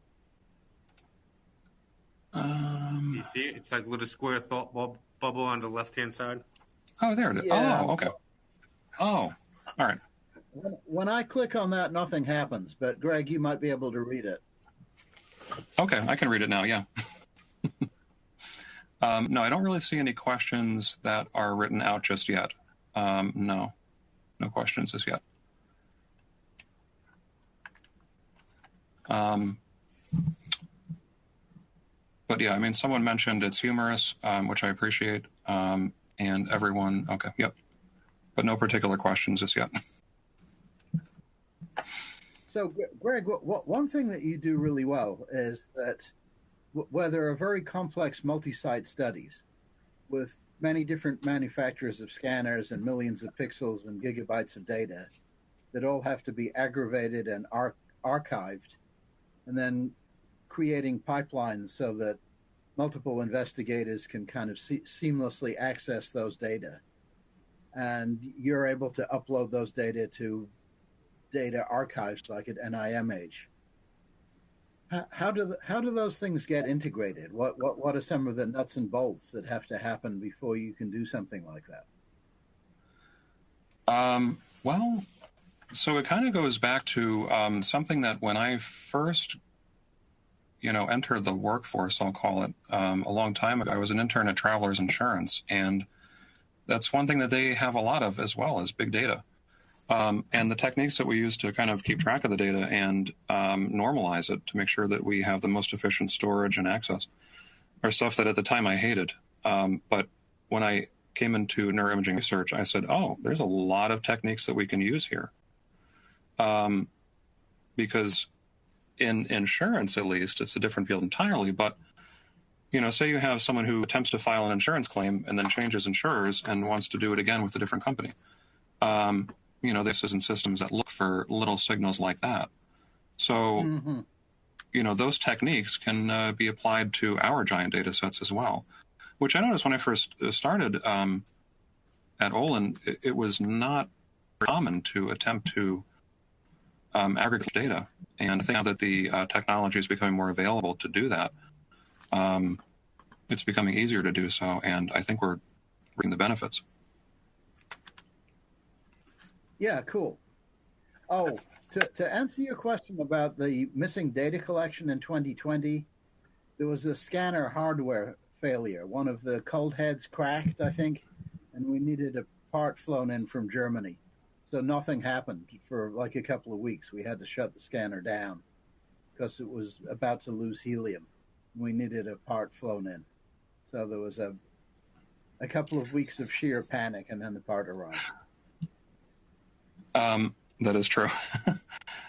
You see it? It's like a little square thought bubble on the left-hand side. Oh, there it is. Yeah. Oh, okay. Oh, all right. When I click on that, nothing happens. But Greg, you might be able to read it. Okay, I can read it now. Yeah. No, I don't really see any questions that are written out just yet. No questions as yet. But yeah, I mean, someone mentioned it's humorous, which I appreciate. And everyone, okay, yep. But no particular questions just yet. So, Greg, one thing that you do really well is that where there are very complex multi-site studies with many different manufacturers of scanners and millions of pixels and gigabytes of data that all have to be aggregated and archived, and then creating pipelines so that multiple investigators can kind of seamlessly access those data. And you're able to upload those data to data archives like at NIMH. How do those things get integrated? What are some of the nuts and bolts that have to happen before you can do something like that? Well, so it kind of goes back to something that when I first, entered the workforce, I'll call it, a long time ago, I was an intern at Travelers Insurance, and that's one thing that they have a lot of as well as big data. And the techniques that we use to kind of keep track of the data and normalize it to make sure that we have the most efficient storage and access are stuff that at the time I hated. But when I came into neuroimaging research, I said, oh, there's a lot of techniques that we can use here. Because in insurance, at least, it's a different field entirely. But, say you have someone who attempts to file an insurance claim and then changes insurers and wants to do it again with a different company. This is in systems that look for little signals like that. So, those techniques can be applied to our giant data sets as well, which I noticed when I first started at Olin, it was not common to attempt to aggregate data. And I think now that the technology is becoming more available to do that, it's becoming easier to do so, and I think we're reaping the benefits. Yeah, cool. Oh, to answer your question about the missing data collection in 2020, there was a scanner hardware failure. One of the cold heads cracked, I think, and we needed a part flown in from Germany. So nothing happened for like a couple of weeks. We had to shut the scanner down because it was about to lose helium. We needed a part flown in. So there was a couple of weeks of sheer panic, and then the part arrived. That is true.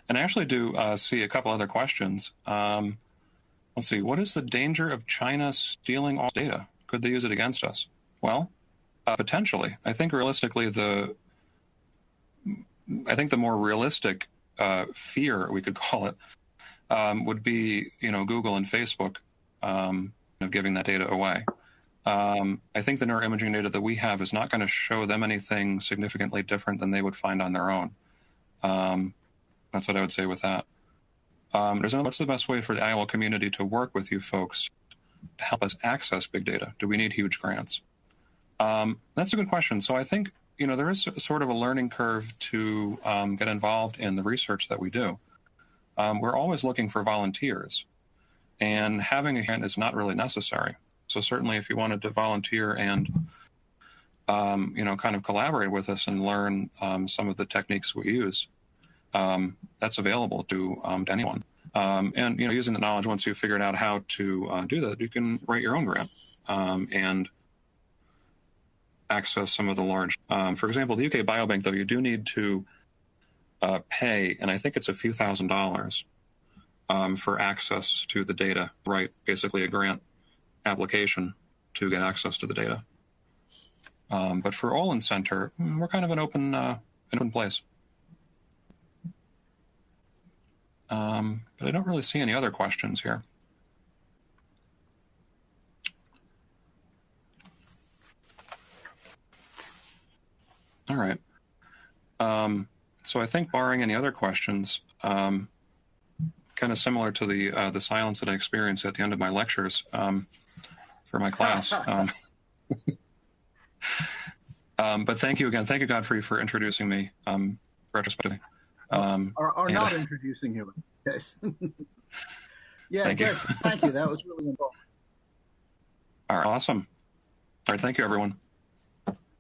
And I actually do see a couple other questions. Let's see. What is the danger of China stealing all data? Could they use it against us? Well, potentially. I think realistically, the more realistic fear, we could call it, would be, Google and Facebook giving that data away. I think the neuroimaging data that we have is not going to show them anything significantly different than they would find on their own. That's what I would say with that. What's the best way for the IOL community to work with you folks to help us access big data? Do we need huge grants? That's a good question. So I think, there is sort of a learning curve to get involved in the research that we do. We're always looking for volunteers, and having a grant is not really necessary. So certainly if you wanted to volunteer and, kind of collaborate with us and learn some of the techniques we use, that's available to anyone. And, using the knowledge, once you've figured out how to do that, you can write your own grant and access some of the large. For example, the UK Biobank, though, you do need to pay, and I think it's a few $1,000s for access to the data, right? Basically a grant application to get access to the data. But for Olin Center, we're kind of an open place. But I don't really see any other questions here. All right. So I think barring any other questions, kind of similar to the silence that I experienced at the end of my lectures for my class. But thank you again. Thank you, Godfrey, for introducing me retrospectively. Or not introducing you. Yes. Yeah, thank good. you. Thank you. That was really important. All right, awesome. All right, thank you, everyone.